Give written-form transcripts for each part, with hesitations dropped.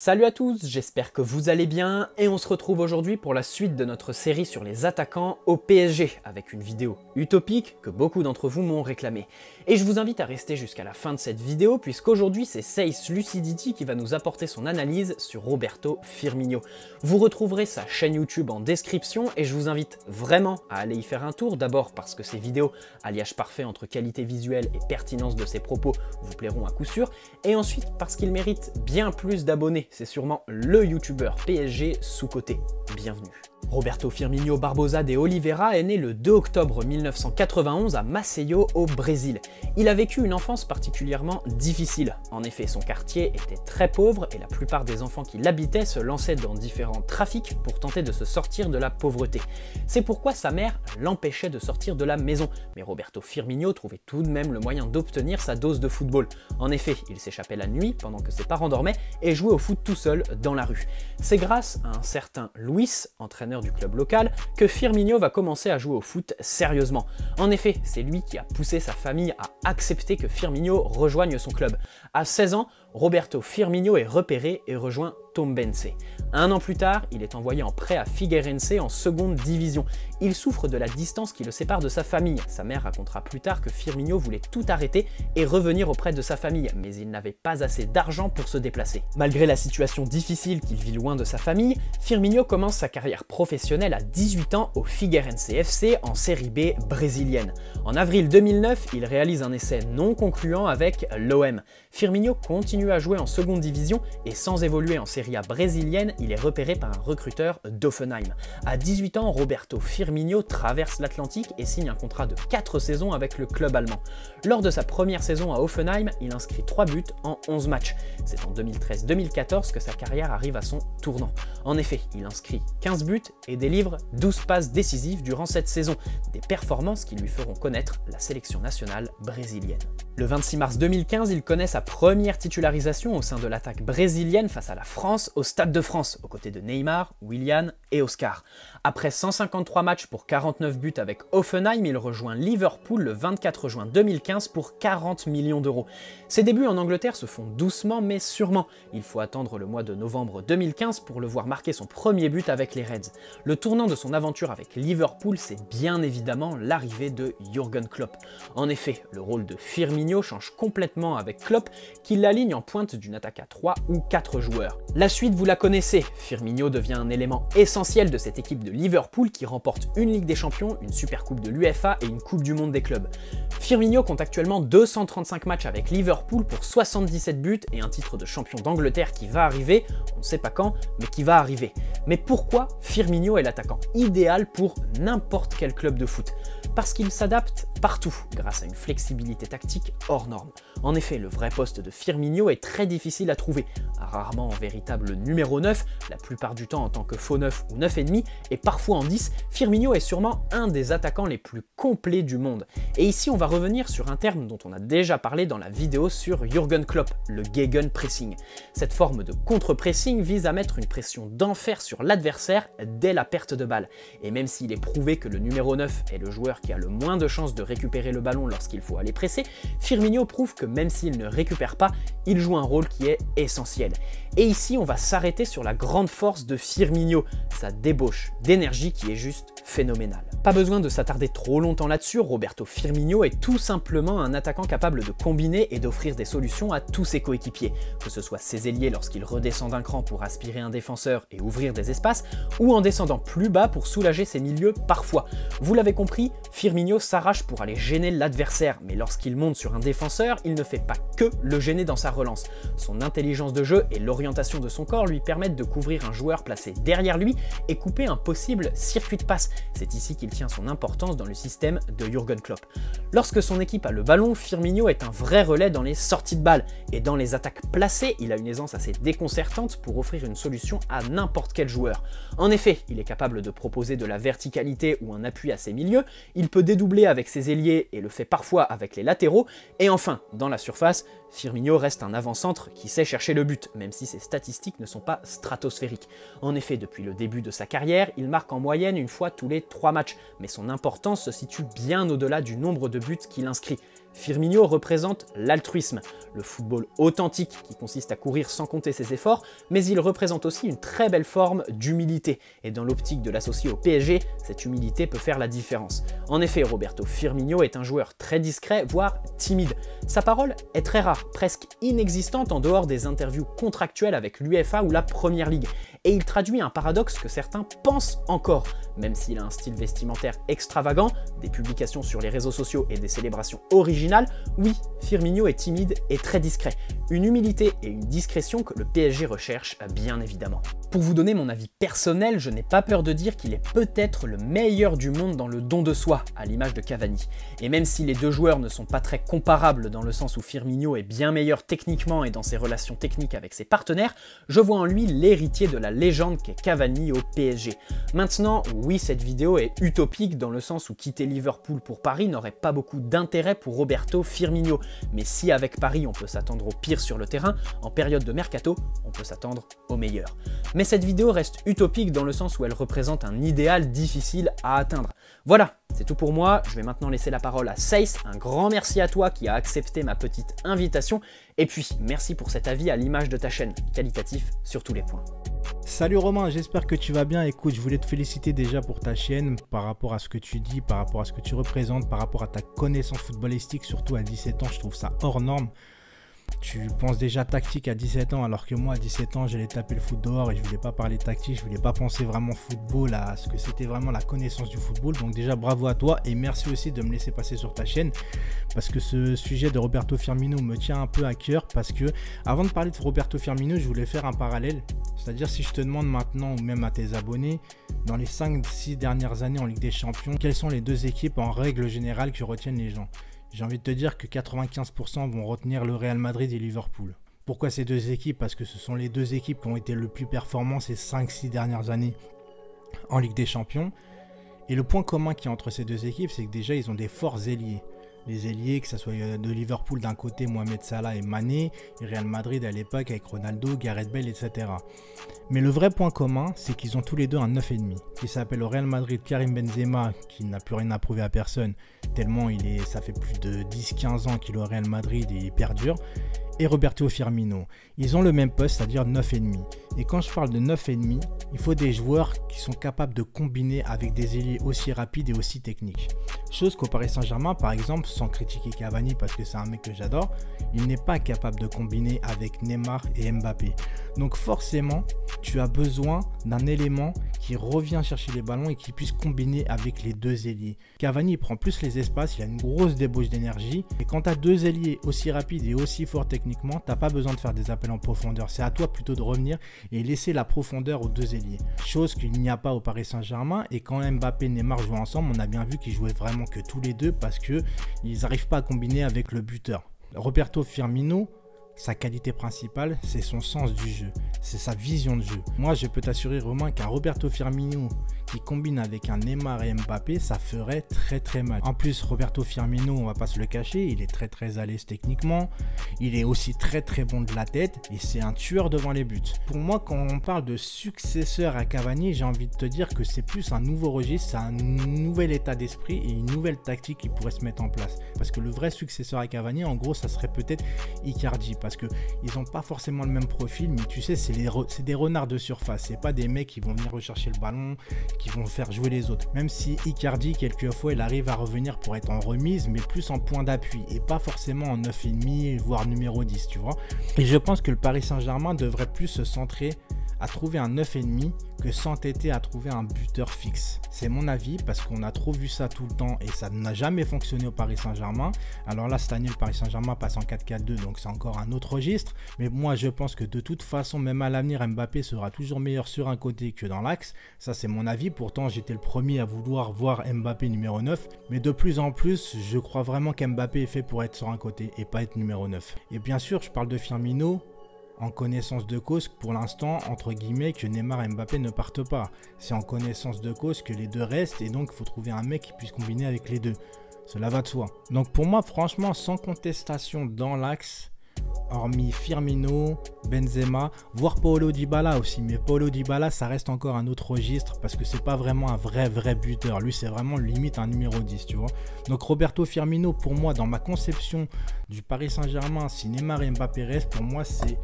Salut à tous, j'espère que vous allez bien et on se retrouve aujourd'hui pour la suite de notre série sur les attaquants au PSG avec une vidéo utopique que beaucoup d'entre vous m'ont réclamé. Et je vous invite à rester jusqu'à la fin de cette vidéo puisqu'aujourd'hui c'est Seiss Lucidity qui va nous apporter son analyse sur Roberto Firmino. Vous retrouverez sa chaîne YouTube en description et je vous invite vraiment à aller y faire un tour, d'abord parce que ces vidéos, alliage parfait entre qualité visuelle et pertinence de ses propos, vous plairont à coup sûr, et ensuite parce qu'il mérite bien plus d'abonnés. C'est sûrement le youtubeur PSG sous-coté. Bienvenue. Roberto Firmino Barbosa de Oliveira est né le 2 octobre 1991 à Maceió au Brésil. Il a vécu une enfance particulièrement difficile. En effet, son quartier était très pauvre et la plupart des enfants qui l'habitaient se lançaient dans différents trafics pour tenter de se sortir de la pauvreté. C'est pourquoi sa mère l'empêchait de sortir de la maison. Mais Roberto Firmino trouvait tout de même le moyen d'obtenir sa dose de football. En effet, il s'échappait la nuit pendant que ses parents dormaient et jouait au foot tout seul dans la rue. C'est grâce à un certain Luis, entraîneur du club local, que Firmino va commencer à jouer au foot sérieusement. En effet, c'est lui qui a poussé sa famille à accepter que Firmino rejoigne son club. À 16 ans, Roberto Firmino est repéré et rejoint Tombense. Un an plus tard, il est envoyé en prêt à Figueirense en seconde division. Il souffre de la distance qui le sépare de sa famille. Sa mère racontera plus tard que Firmino voulait tout arrêter et revenir auprès de sa famille, mais il n'avait pas assez d'argent pour se déplacer. Malgré la situation difficile qu'il vit loin de sa famille, Firmino commence sa carrière professionnelle à 18 ans au Figueirense FC en Série B brésilienne. En avril 2009, il réalise un essai non concluant avec l'OM. Firmino continue à jouer en seconde division et sans évoluer en Série A brésilienne, il est repéré par un recruteur d'Hoffenheim. À 18 ans, Roberto Firmino traverse l'Atlantique et signe un contrat de 4 saisons avec le club allemand. Lors de sa première saison à Hoffenheim, il inscrit 3 buts en 11 matchs. C'est en 2013-2014 que sa carrière arrive à son tournant. En effet, il inscrit 15 buts et délivre 12 passes décisives durant cette saison, des performances qui lui feront connaître la sélection nationale brésilienne. Le 26 mars 2015, il connaît sa première titularisation au sein de l'attaque brésilienne face à la France au Stade de France, aux côtés de Neymar, Willian et Oscar. Après 153 matchs pour 49 buts avec Hoffenheim, il rejoint Liverpool le 24 juin 2015 pour 40 millions d'euros. Ses débuts en Angleterre se font doucement mais sûrement. Il faut attendre le mois de novembre 2015 pour le voir marquer son premier but avec les Reds. Le tournant de son aventure avec Liverpool, c'est bien évidemment l'arrivée de Jürgen Klopp. En effet, le rôle de Firmino change complètement avec Klopp, qui l'aligne en pointe d'une attaque à 3 ou 4 joueurs. La suite, vous la connaissez. Firmino devient un élément essentiel de cette équipe de Liverpool qui remporte une Ligue des Champions, une Supercoupe de l'UEFA et une Coupe du Monde des clubs. Firmino compte actuellement 235 matchs avec Liverpool pour 77 buts et un titre de champion d'Angleterre qui va arriver, on ne sait pas quand, mais qui va arriver. Mais pourquoi Firmino est l'attaquant idéal pour n'importe quel club de foot? Parce qu'il s'adapte partout grâce à une flexibilité tactique hors norme. En effet, le vrai poste de Firmino est très difficile à trouver. Rarement en véritable numéro 9, la plupart du temps en tant que faux 9 ou 9,5, et parfois en 10, Firmino est sûrement un des attaquants les plus complets du monde. Et ici, on va revenir sur un terme dont on a déjà parlé dans la vidéo sur Jürgen Klopp, le Gegenpressing. Cette forme de contre-pressing vise à mettre une pression d'enfer sur l'adversaire dès la perte de balle. Et même s'il est prouvé que le numéro 9 est le joueur qui a le moins de chances de récupérer le ballon lorsqu'il faut aller presser, Firmino prouve que même s'il ne récupère pas, il joue un rôle qui est essentiel. Et ici, on va s'arrêter sur la grande force de Firmino, sa débauche d'énergie qui est juste phénoménale. Pas besoin de s'attarder trop longtemps là-dessus, Roberto Firmino est tout simplement un attaquant capable de combiner et d'offrir des solutions à tous ses coéquipiers, que ce soit ses ailiers lorsqu'il redescend d'un cran pour aspirer un défenseur et ouvrir des espaces, ou en descendant plus bas pour soulager ses milieux parfois. Vous l'avez compris, Firmino s'arrache pour aller gêner l'adversaire, mais lorsqu'il monte sur un défenseur, il ne fait pas que le gêner dans sa relance. Son intelligence de jeu et l'orientation de son corps lui permettent de couvrir un joueur placé derrière lui et couper un possible circuit de passe. C'est ici qu'il tient son importance dans le système de Jürgen Klopp. Lorsque son équipe a le ballon, Firmino est un vrai relais dans les sorties de balle, et dans les attaques placées, il a une aisance assez déconcertante pour offrir une solution à n'importe quel joueur. En effet, il est capable de proposer de la verticalité ou un appui à ses milieux, il peut dédoubler avec ses ailiers et le fait parfois avec les latéraux, et enfin, dans la surface, Firmino reste un avant-centre qui sait chercher le but, même si ses statistiques ne sont pas stratosphériques. En effet, depuis le début de sa carrière, il marque en moyenne une fois tous les 3 matchs, mais son importance se situe bien au-delà du nombre de buts qu'il inscrit. Firmino représente l'altruisme, le football authentique qui consiste à courir sans compter ses efforts, mais il représente aussi une très belle forme d'humilité. Et dans l'optique de l'associer au PSG, cette humilité peut faire la différence. En effet, Roberto Firmino est un joueur très discret, voire timide. Sa parole est très rare, presque inexistante en dehors des interviews contractuelles avec l'UEFA ou la Première Ligue. Et il traduit un paradoxe que certains pensent encore. Même s'il a un style vestimentaire extravagant, des publications sur les réseaux sociaux et des célébrations originales, oui, Firmino est timide et très discret. Une humilité et une discrétion que le PSG recherche, bien évidemment. Pour vous donner mon avis personnel, je n'ai pas peur de dire qu'il est peut-être le meilleur du monde dans le don de soi, à l'image de Cavani. Et même si les deux joueurs ne sont pas très comparables dans le sens où Firmino est bien meilleur techniquement et dans ses relations techniques avec ses partenaires, je vois en lui l'héritier de la légende qu'est Cavani au PSG. Maintenant, oui, cette vidéo est utopique dans le sens où quitter Liverpool pour Paris n'aurait pas beaucoup d'intérêt pour Roberto Firmino. Mais si avec Paris on peut s'attendre au pire sur le terrain, en période de mercato, on peut s'attendre au meilleur. Mais cette vidéo reste utopique dans le sens où elle représente un idéal difficile à atteindre. Voilà, c'est tout pour moi, je vais maintenant laisser la parole à Seis. Un grand merci à toi qui a accepté ma petite invitation. Et puis, merci pour cet avis à l'image de ta chaîne, qualitatif sur tous les points. Salut Romain, j'espère que tu vas bien. Écoute, je voulais te féliciter déjà pour ta chaîne, par rapport à ce que tu dis, par rapport à ce que tu représentes, par rapport à ta connaissance footballistique, surtout à 17 ans, je trouve ça hors norme. Tu penses déjà tactique à 17 ans, alors que moi à 17 ans j'allais taper le foot dehors et je voulais pas parler tactique, je voulais pas penser vraiment football, à ce que c'était vraiment la connaissance du football. Donc déjà bravo à toi et merci aussi de me laisser passer sur ta chaîne, parce que ce sujet de Roberto Firmino me tient un peu à cœur. Parce que avant de parler de Roberto Firmino, je voulais faire un parallèle, c'est-à-dire si je te demande maintenant, ou même à tes abonnés, dans les 5-6 dernières années en Ligue des Champions, quelles sont les deux équipes en règle générale qui retiennent les gens? J'ai envie de te dire que 95% vont retenir le Real Madrid et Liverpool. Pourquoi ces deux équipes? Parce que ce sont les deux équipes qui ont été le plus performants ces 5-6 dernières années en Ligue des Champions. Et le point commun qu'il y a entre ces deux équipes, c'est que déjà ils ont des forts ailiers. Les ailiers, que ce soit de Liverpool d'un côté, Mohamed Salah et Mané, et Real Madrid à l'époque avec Ronaldo, Gareth Bale, etc. Mais le vrai point commun, c'est qu'ils ont tous les deux un 9,5. Qui s'appelle au Real Madrid Karim Benzema, qui n'a plus rien à prouver à personne, tellement ça fait plus de 10-15 ans qu'il est au Real Madrid et il perdure. Et Roberto Firmino. Ils ont le même poste, c'est-à-dire 9,5. Et quand je parle de 9,5, il faut des joueurs qui sont capables de combiner avec des ailiers aussi rapides et aussi techniques. Chose qu'au Paris Saint-Germain, par exemple, sans critiquer Cavani parce que c'est un mec que j'adore, il n'est pas capable de combiner avec Neymar et Mbappé. Donc forcément, tu as besoin d'un élément qui revient chercher les ballons et qui puisse combiner avec les deux ailiers. Cavani il prend plus les espaces, il a une grosse débauche d'énergie. Et quand tu as deux ailiers aussi rapides et aussi forts techniquement, tu n'as pas besoin de faire des appels en profondeur. C'est à toi plutôt de revenir et laisser la profondeur aux deux ailiers. Chose qu'il n'y a pas au Paris Saint-Germain. Et quand Mbappé et Neymar jouaient ensemble, on a bien vu qu'ils jouaient vraiment que tous les deux parce qu'ils n'arrivent pas à combiner avec le buteur. Roberto Firmino, sa qualité principale, c'est son sens du jeu, c'est sa vision de jeu. Moi, je peux t'assurer, Romain, qu'un Roberto Firmino qui combine avec un Neymar et Mbappé, ça ferait très très mal. En plus, Roberto Firmino, on va pas se le cacher, il est très très à l'aise techniquement, il est aussi très très bon de la tête et c'est un tueur devant les buts. Pour moi, quand on parle de successeur à Cavani, j'ai envie de te dire que c'est plus un nouveau registre, c'est un nouvel état d'esprit et une nouvelle tactique qui pourrait se mettre en place. Parce que le vrai successeur à Cavani, en gros, ça serait peut-être Icardi, parce que ils n'ont pas forcément le même profil, mais tu sais, c'est des renards de surface, c'est pas des mecs qui vont venir rechercher le ballon, qui vont faire jouer les autres. Même si Icardi, quelquefois, il arrive à revenir pour être en remise, mais plus en point d'appui et pas forcément en 9,5 voire numéro 10, tu vois. Et je pense que le Paris Saint-Germain devrait plus se centrer à trouver un 9,5 que s'entêter à trouver un buteur fixe. C'est mon avis parce qu'on a trop vu ça tout le temps et ça n'a jamais fonctionné au Paris Saint-Germain. Alors là, cette année, le Paris Saint-Germain passe en 4-4-2, donc c'est encore un autre registre. Mais moi, je pense que de toute façon, même à l'avenir, Mbappé sera toujours meilleur sur un côté que dans l'axe. Ça, c'est mon avis. Pourtant, j'étais le premier à vouloir voir Mbappé numéro 9. Mais de plus en plus, je crois vraiment qu'Mbappé est fait pour être sur un côté et pas être numéro 9. Et bien sûr, je parle de Firmino en connaissance de cause, pour l'instant, entre guillemets, que Neymar et Mbappé ne partent pas. C'est en connaissance de cause que les deux restent et donc il faut trouver un mec qui puisse combiner avec les deux. Cela va de soi. Donc pour moi, franchement, sans contestation dans l'axe, hormis Firmino, Benzema, voire Paulo Dybala aussi. Mais Paulo Dybala, ça reste encore un autre registre parce que c'est pas vraiment un vrai buteur. Lui, c'est vraiment limite un numéro 10, tu vois. Donc Roberto Firmino, pour moi, dans ma conception du Paris Saint-Germain, si Neymar et Mbappé restent, pour moi, c'est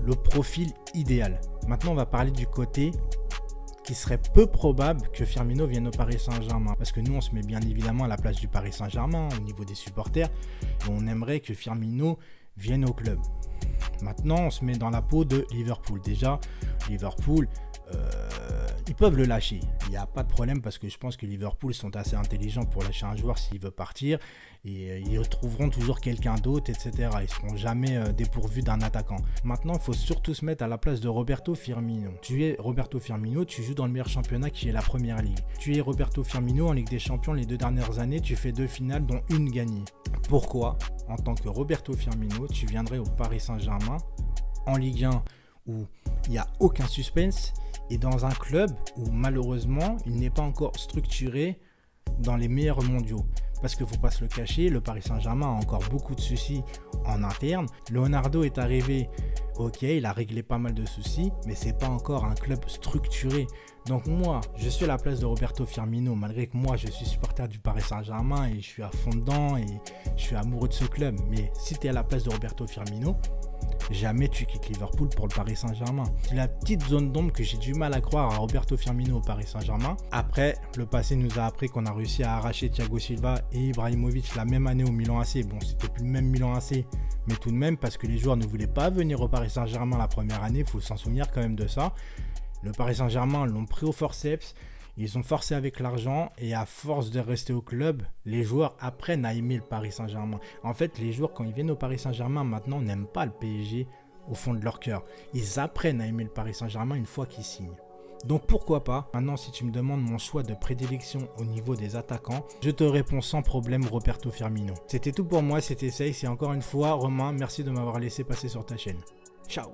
le profil idéal. Maintenant, on va parler du côté qui serait peu probable que Firmino vienne au Paris Saint-Germain. Parce que nous, on se met bien évidemment à la place du Paris Saint-Germain au niveau des supporters. Et on aimerait que Firmino vienne au club. Maintenant, on se met dans la peau de Liverpool. Déjà, Liverpool, ils peuvent le lâcher. Il n'y a pas de problème parce que je pense que Liverpool sont assez intelligents pour lâcher un joueur s'il veut partir. Et ils retrouveront toujours quelqu'un d'autre, etc. Ils ne seront jamais dépourvus d'un attaquant. Maintenant, il faut surtout se mettre à la place de Roberto Firmino. Tu es Roberto Firmino, tu joues dans le meilleur championnat qui est la Première Ligue. Tu es Roberto Firmino en Ligue des Champions les 2 dernières années, tu fais 2 finales dont une gagnée. Pourquoi, en tant que Roberto Firmino, tu viendrais au Paris Saint-Germain en Ligue 1 où il n'y a aucun suspense et dans un club où malheureusement il n'est pas encore structuré dans les meilleurs mondiaux? Parce qu'il ne faut pas se le cacher, le Paris Saint-Germain a encore beaucoup de soucis en interne. Leonardo est arrivé, ok, il a réglé pas mal de soucis, mais ce n'est pas encore un club structuré. Donc moi, je suis à la place de Roberto Firmino, malgré que moi, je suis supporter du Paris Saint-Germain et je suis à fond dedans et je suis amoureux de ce club. Mais si tu es à la place de Roberto Firmino, jamais tu quittes Liverpool pour le Paris Saint-Germain. C'est la petite zone d'ombre que j'ai du mal à croire à Roberto Firmino au Paris Saint-Germain. Après, le passé nous a appris qu'on a réussi à arracher Thiago Silva et Ibrahimovic la même année au Milan AC. Bon, c'était plus le même Milan AC, mais tout de même parce que les joueurs ne voulaient pas venir au Paris Saint-Germain la première année. Il faut s'en souvenir quand même de ça. Le Paris Saint-Germain l'ont pris au forceps. Ils ont forcé avec l'argent et à force de rester au club, les joueurs apprennent à aimer le Paris Saint-Germain. En fait, les joueurs, quand ils viennent au Paris Saint-Germain, maintenant, n'aiment pas le PSG au fond de leur cœur. Ils apprennent à aimer le Paris Saint-Germain une fois qu'ils signent. Donc pourquoi pas? Maintenant, si tu me demandes mon choix de prédilection au niveau des attaquants, je te réponds sans problème Roberto Firmino. C'était tout pour moi, c'était Seiss et encore une fois, Romain, merci de m'avoir laissé passer sur ta chaîne. Ciao!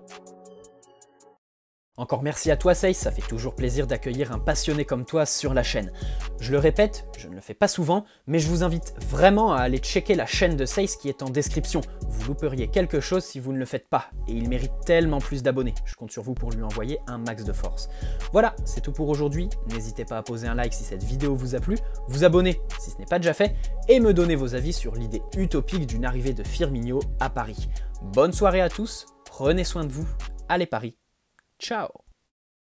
Encore merci à toi Seiss, ça fait toujours plaisir d'accueillir un passionné comme toi sur la chaîne. Je le répète, je ne le fais pas souvent, mais je vous invite vraiment à aller checker la chaîne de Seiss qui est en description. Vous louperiez quelque chose si vous ne le faites pas, et il mérite tellement plus d'abonnés. Je compte sur vous pour lui envoyer un max de force. Voilà, c'est tout pour aujourd'hui. N'hésitez pas à poser un like si cette vidéo vous a plu, vous abonner si ce n'est pas déjà fait, et me donner vos avis sur l'idée utopique d'une arrivée de Firmino à Paris. Bonne soirée à tous, prenez soin de vous, allez Paris! Ciao!